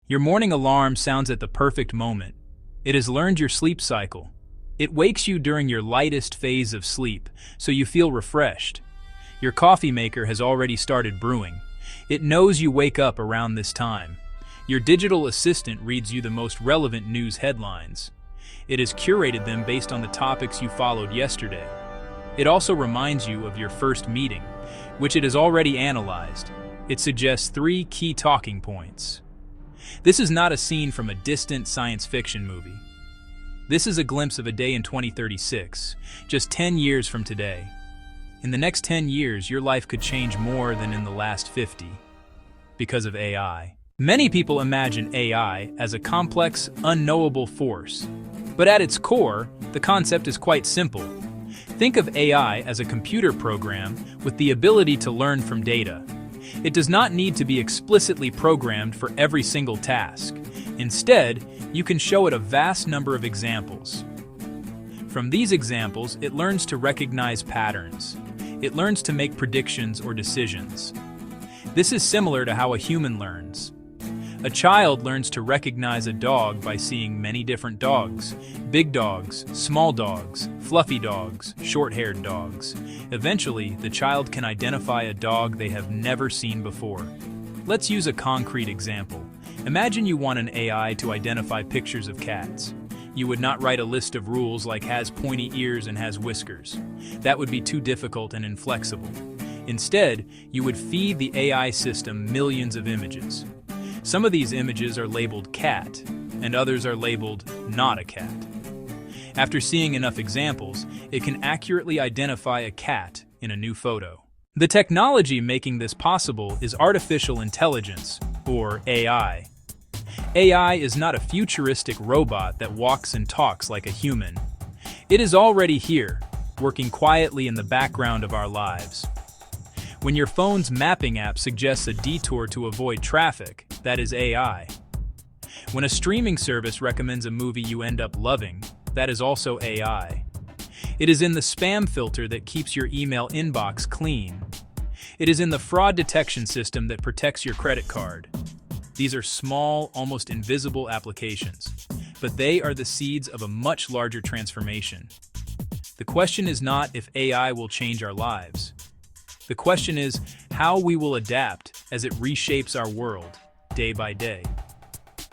Your morning alarm sounds at the perfect moment. It has learned your sleep cycle. It wakes you during your lightest phase of sleep, so you feel refreshed. Your coffee maker has already started brewing. It knows you wake up around this time. Your digital assistant reads you the most relevant news headlines. It has curated them based on the topics you followed yesterday. It also reminds you of your first meeting, which it has already analyzed. It suggests 3 key talking points. This is not a scene from a distant science fiction movie. This is a glimpse of a day in 2036, just 10 years from today. In the next 10 years, your life could change more than in the last 50 because of AI. Many people imagine AI as a complex, unknowable force. But at its core, the concept is quite simple. Think of AI as a computer program with the ability to learn from data. It does not need to be explicitly programmed for every single task. Instead, you can show it a vast number of examples. From these examples, it learns to recognize patterns. It learns to make predictions or decisions. This is similar to how a human learns. A child learns to recognize a dog by seeing many different dogs. Big dogs, small dogs, fluffy dogs, short-haired dogs. Eventually, the child can identify a dog they have never seen before. Let's use a concrete example. Imagine you want an AI to identify pictures of cats. You would not write a list of rules like has pointy ears and has whiskers. That would be too difficult and inflexible. Instead, you would feed the AI system millions of images. Some of these images are labeled cat, and others are labeled not a cat. After seeing enough examples, it can accurately identify a cat in a new photo. The technology making this possible is artificial intelligence, or AI. AI is not a futuristic robot that walks and talks like a human. It is already here, working quietly in the background of our lives. When your phone's mapping app suggests a detour to avoid traffic, that is AI. When a streaming service recommends a movie you end up loving, that is also AI. It is in the spam filter that keeps your email inbox clean. It is in the fraud detection system that protects your credit card. These are small, almost invisible applications, but they are the seeds of a much larger transformation. The question is not if AI will change our lives. The question is how we will adapt as it reshapes our world, day by day.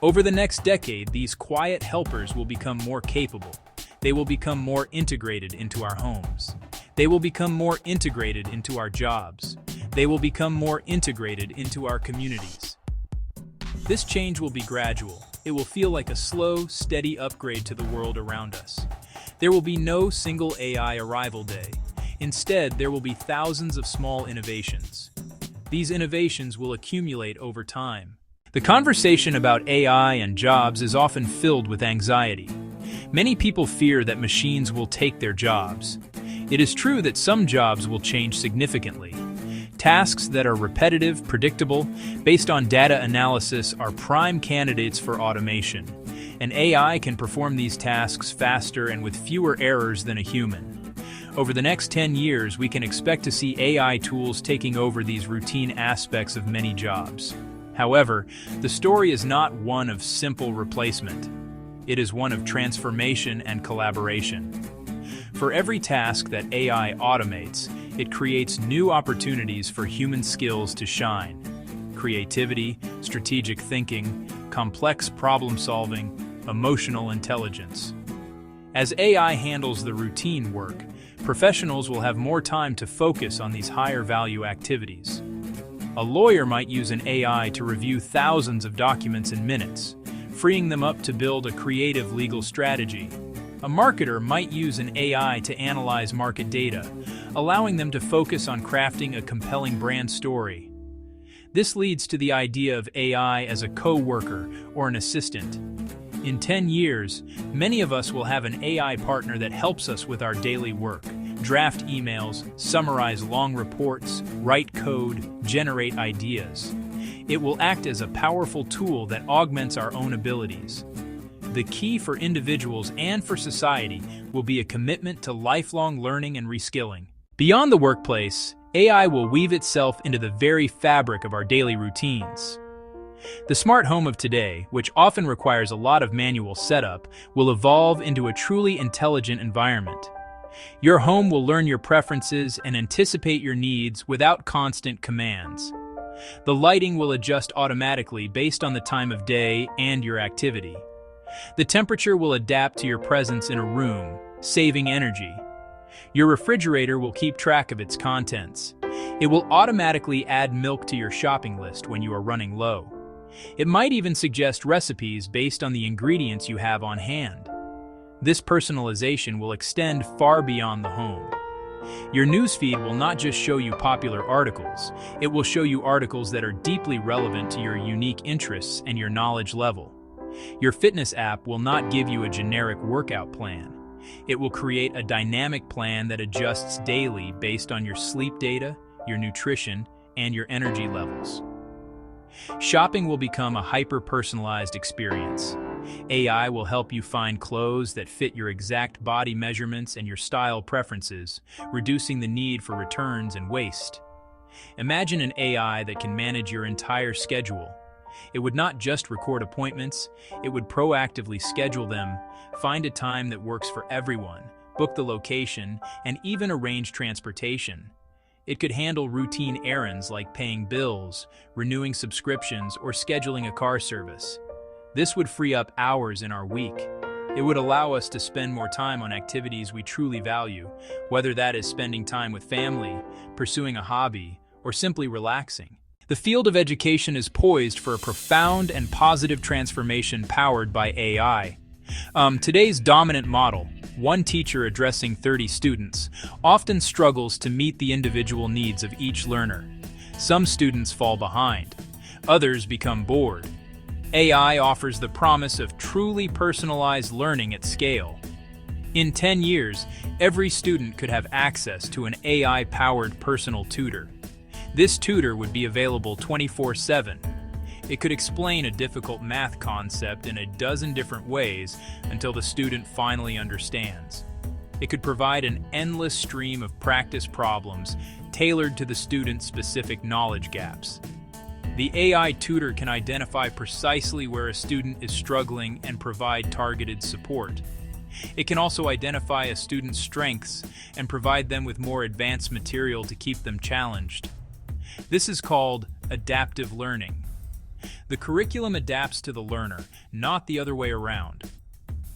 Over the next decade, these quiet helpers will become more capable. They will become more integrated into our homes. They will become more integrated into our jobs. They will become more integrated into our communities. This change will be gradual. It will feel like a slow, steady upgrade to the world around us. There will be no single AI arrival day. Instead, there will be thousands of small innovations. These innovations will accumulate over time. The conversation about AI and jobs is often filled with anxiety. Many people fear that machines will take their jobs. It is true that some jobs will change significantly. Tasks that are repetitive, predictable, based on data analysis are prime candidates for automation. An AI can perform these tasks faster and with fewer errors than a human. Over the next 10 years, we can expect to see AI tools taking over these routine aspects of many jobs. However, the story is not one of simple replacement. It is one of transformation and collaboration. For every task that AI automates, it creates new opportunities for human skills to shine. Creativity, strategic thinking, complex problem-solving, emotional intelligence. As AI handles the routine work, professionals will have more time to focus on these higher-value activities. A lawyer might use an AI to review thousands of documents in minutes, freeing them up to build a creative legal strategy. A marketer might use an AI to analyze market data, allowing them to focus on crafting a compelling brand story. This leads to the idea of AI as a co-worker or an assistant. In 10 years, many of us will have an AI partner that helps us with our daily work. Draft emails, summarize long reports, write code, generate ideas. It will act as a powerful tool that augments our own abilities. The key for individuals and for society will be a commitment to lifelong learning and reskilling. Beyond the workplace, AI will weave itself into the very fabric of our daily routines. The smart home of today, which often requires a lot of manual setup, will evolve into a truly intelligent environment. Your home will learn your preferences and anticipate your needs without constant commands. The lighting will adjust automatically based on the time of day and your activity. The temperature will adapt to your presence in a room, saving energy. Your refrigerator will keep track of its contents. It will automatically add milk to your shopping list when you are running low. It might even suggest recipes based on the ingredients you have on hand. This personalization will extend far beyond the home. Your newsfeed will not just show you popular articles, it will show you articles that are deeply relevant to your unique interests and your knowledge level. Your fitness app will not give you a generic workout plan. It will create a dynamic plan that adjusts daily based on your sleep data, your nutrition, and your energy levels. Shopping will become a hyper-personalized experience. AI will help you find clothes that fit your exact body measurements and your style preferences, reducing the need for returns and waste. Imagine an AI that can manage your entire schedule. It would not just record appointments, it would proactively schedule them, find a time that works for everyone, book the location, and even arrange transportation. It could handle routine errands like paying bills, renewing subscriptions, or scheduling a car service. This would free up hours in our week. It would allow us to spend more time on activities we truly value, whether that is spending time with family, pursuing a hobby, or simply relaxing. The field of education is poised for a profound and positive transformation powered by AI. Today's dominant model, one teacher addressing 30 students, often struggles to meet the individual needs of each learner. Some students fall behind. Others become bored. AI offers the promise of truly personalized learning at scale. In 10 years, every student could have access to an AI-powered personal tutor. This tutor would be available 24/7. It could explain a difficult math concept in a dozen different ways until the student finally understands. It could provide an endless stream of practice problems tailored to the student's specific knowledge gaps. The AI tutor can identify precisely where a student is struggling and provide targeted support. It can also identify a student's strengths and provide them with more advanced material to keep them challenged. This is called adaptive learning. The curriculum adapts to the learner, not the other way around.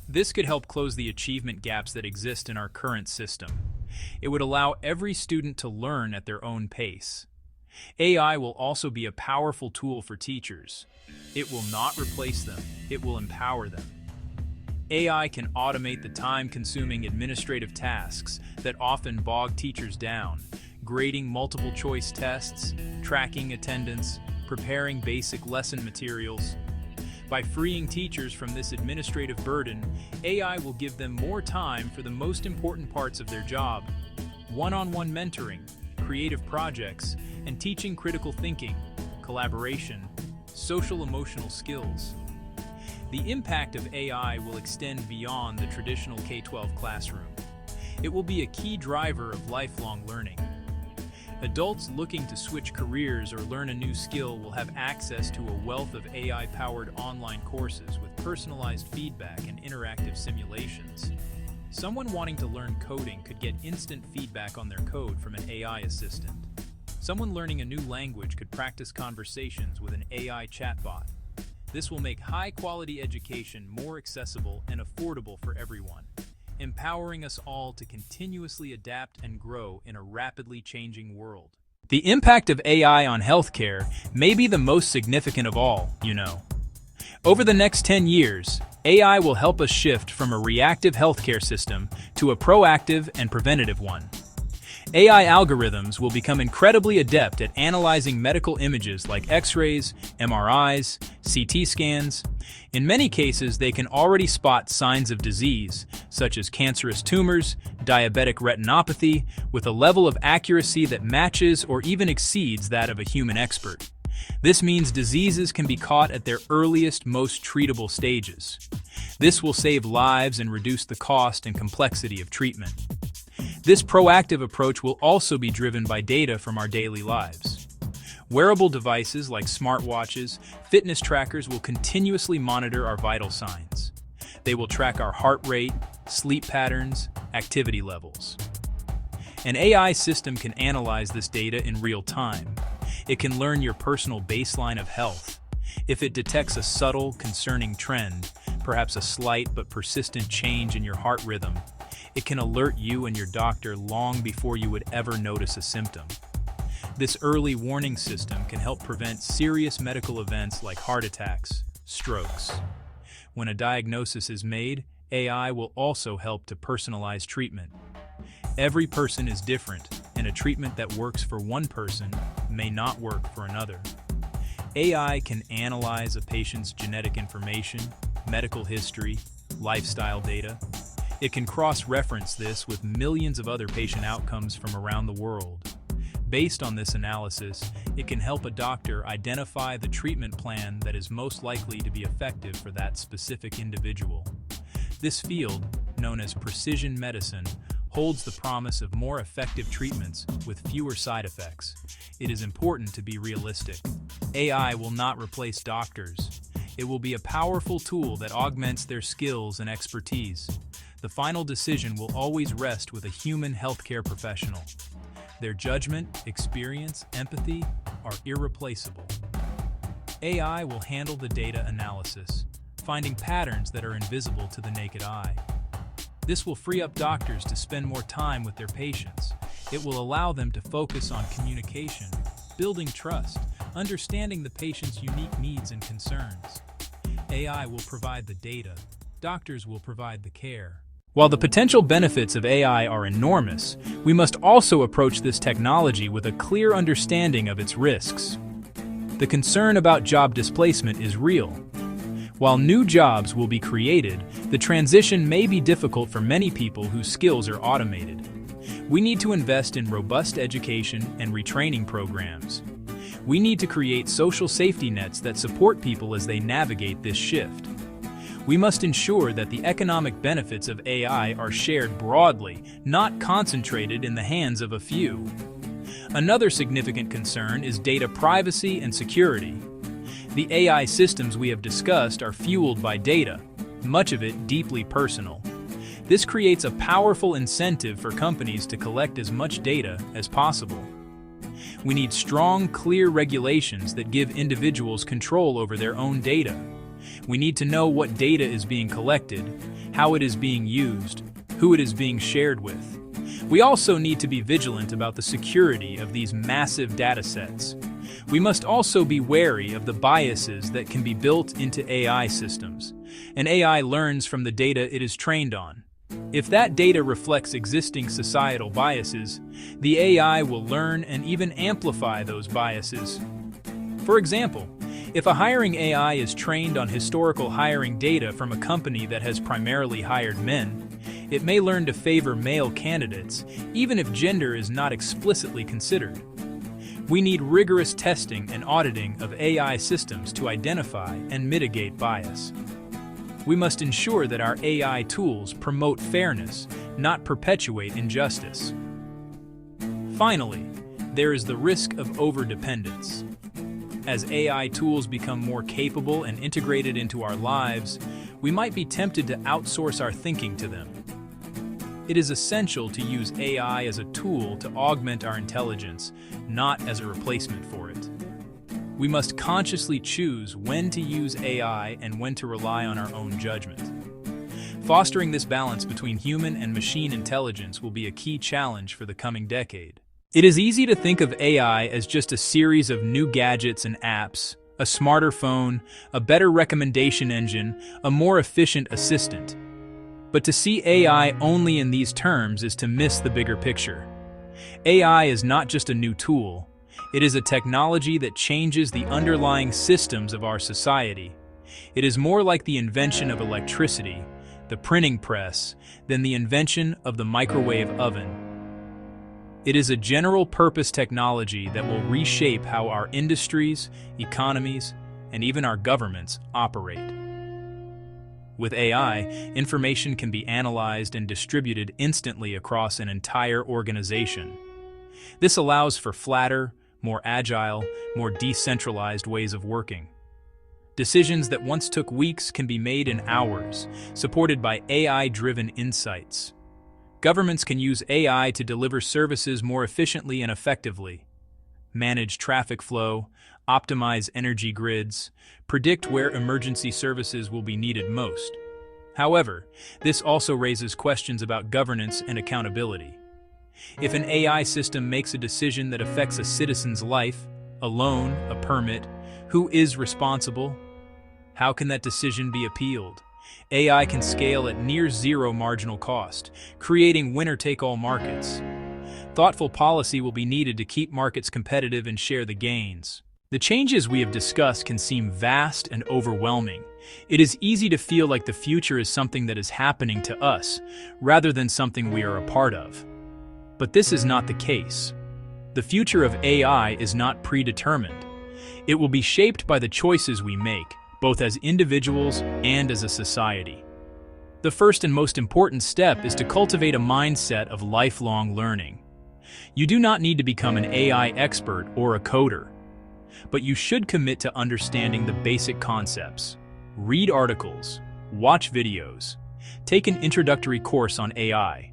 This could help close the achievement gaps that exist in our current system. It would allow every student to learn at their own pace. AI will also be a powerful tool for teachers. It will not replace them, it will empower them. AI can automate the time-consuming administrative tasks that often bog teachers down, grading multiple-choice tests, tracking attendance, preparing basic lesson materials. By freeing teachers from this administrative burden, AI will give them more time for the most important parts of their job: one-on-one mentoring, creative projects, and teaching critical thinking, collaboration, social-emotional skills. The impact of AI will extend beyond the traditional K-12 classroom. It will be a key driver of lifelong learning. Adults looking to switch careers or learn a new skill will have access to a wealth of AI-powered online courses with personalized feedback and interactive simulations. Someone wanting to learn coding could get instant feedback on their code from an AI assistant. Someone learning a new language could practice conversations with an AI chatbot. This will make high-quality education more accessible and affordable for everyone, empowering us all to continuously adapt and grow in a rapidly changing world. The impact of AI on healthcare may be the most significant of all, you know. Over the next 10 years, AI will help us shift from a reactive healthcare system to a proactive and preventative one. AI algorithms will become incredibly adept at analyzing medical images like X-rays, MRIs, CT scans. In many cases, they can already spot signs of disease, such as cancerous tumors, diabetic retinopathy, with a level of accuracy that matches or even exceeds that of a human expert. This means diseases can be caught at their earliest, most treatable stages. This will save lives and reduce the cost and complexity of treatment. This proactive approach will also be driven by data from our daily lives. Wearable devices like smartwatches, fitness trackers will continuously monitor our vital signs. They will track our heart rate, sleep patterns, activity levels. An AI system can analyze this data in real time. It can learn your personal baseline of health. If it detects a subtle, concerning trend, perhaps a slight but persistent change in your heart rhythm, it can alert you and your doctor long before you would ever notice a symptom. This early warning system can help prevent serious medical events like heart attacks, strokes. When a diagnosis is made, AI will also help to personalize treatment. Every person is different, and a treatment that works for one person may not work for another. AI can analyze a patient's genetic information, medical history, lifestyle data. It can cross-reference this with millions of other patient outcomes from around the world. Based on this analysis, it can help a doctor identify the treatment plan that is most likely to be effective for that specific individual. This field, known as precision medicine, holds the promise of more effective treatments with fewer side effects. It is important to be realistic. AI will not replace doctors. It will be a powerful tool that augments their skills and expertise. The final decision will always rest with a human healthcare professional. Their judgment, experience, empathy are irreplaceable. AI will handle the data analysis, finding patterns that are invisible to the naked eye. This will free up doctors to spend more time with their patients. It will allow them to focus on communication, building trust, understanding the patient's unique needs and concerns. AI will provide the data. Doctors will provide the care. While the potential benefits of AI are enormous, we must also approach this technology with a clear understanding of its risks. The concern about job displacement is real. While new jobs will be created, the transition may be difficult for many people whose skills are automated. We need to invest in robust education and retraining programs. We need to create social safety nets that support people as they navigate this shift. We must ensure that the economic benefits of AI are shared broadly, not concentrated in the hands of a few. Another significant concern is data privacy and security. The AI systems we have discussed are fueled by data, much of it deeply personal. This creates a powerful incentive for companies to collect as much data as possible. We need strong, clear regulations that give individuals control over their own data. We need to know what data is being collected, how it is being used, who it is being shared with. We also need to be vigilant about the security of these massive data sets. We must also be wary of the biases that can be built into AI systems. An AI learns from the data it is trained on. If that data reflects existing societal biases, the AI will learn and even amplify those biases. For example, if a hiring AI is trained on historical hiring data from a company that has primarily hired men, it may learn to favor male candidates, even if gender is not explicitly considered. We need rigorous testing and auditing of AI systems to identify and mitigate bias. We must ensure that our AI tools promote fairness, not perpetuate injustice. Finally, there is the risk of overdependence. As AI tools become more capable and integrated into our lives, we might be tempted to outsource our thinking to them. It is essential to use AI as a tool to augment our intelligence, not as a replacement for it. We must consciously choose when to use AI and when to rely on our own judgment. Fostering this balance between human and machine intelligence will be a key challenge for the coming decade. It is easy to think of AI as just a series of new gadgets and apps, a smarter phone, a better recommendation engine, a more efficient assistant. But to see AI only in these terms is to miss the bigger picture. AI is not just a new tool. It is a technology that changes the underlying systems of our society. It is more like the invention of electricity, the printing press, than the invention of the microwave oven. It is a general-purpose technology that will reshape how our industries, economies, and even our governments operate. With AI, information can be analyzed and distributed instantly across an entire organization. This allows for flatter, more agile, more decentralized ways of working. Decisions that once took weeks can be made in hours, supported by AI-driven insights. Governments can use AI to deliver services more efficiently and effectively, manage traffic flow, optimize energy grids, predict where emergency services will be needed most. However, this also raises questions about governance and accountability. If an AI system makes a decision that affects a citizen's life, a loan, a permit, who is responsible? How can that decision be appealed? AI can scale at near zero marginal cost, creating winner-take-all markets. Thoughtful policy will be needed to keep markets competitive and share the gains. The changes we have discussed can seem vast and overwhelming. It is easy to feel like the future is something that is happening to us, rather than something we are a part of. But this is not the case. The future of AI is not predetermined. It will be shaped by the choices we make, both as individuals and as a society. The first and most important step is to cultivate a mindset of lifelong learning. You do not need to become an AI expert or a coder, but you should commit to understanding the basic concepts. Read articles, watch videos, take an introductory course on AI.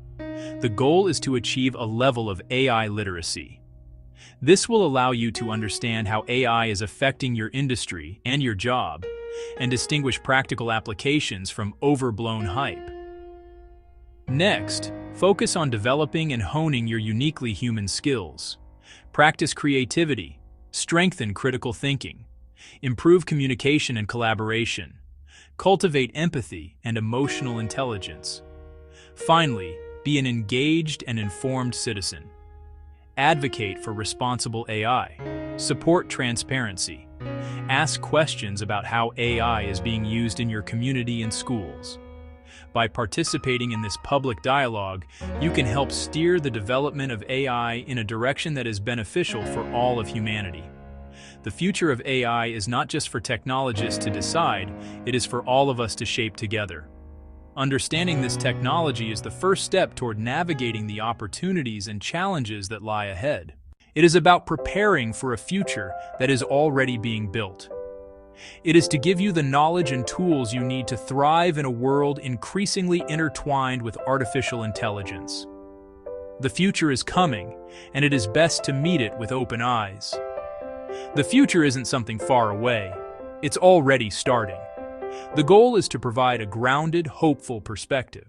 The goal is to achieve a level of AI literacy. This will allow you to understand how AI is affecting your industry and your job, and distinguish practical applications from overblown hype. Next, focus on developing and honing your uniquely human skills. Practice creativity, strengthen critical thinking, improve communication and collaboration, cultivate empathy and emotional intelligence. Finally, be an engaged and informed citizen. Advocate for responsible AI. Support transparency. Ask questions about how AI is being used in your community and schools. By participating in this public dialogue, you can help steer the development of AI in a direction that is beneficial for all of humanity. The future of AI is not just for technologists to decide, it is for all of us to shape together. Understanding this technology is the first step toward navigating the opportunities and challenges that lie ahead. It is about preparing for a future that is already being built. It is to give you the knowledge and tools you need to thrive in a world increasingly intertwined with artificial intelligence. The future is coming, and it is best to meet it with open eyes. The future isn't something far away. It's already starting. The goal is to provide a grounded, hopeful perspective.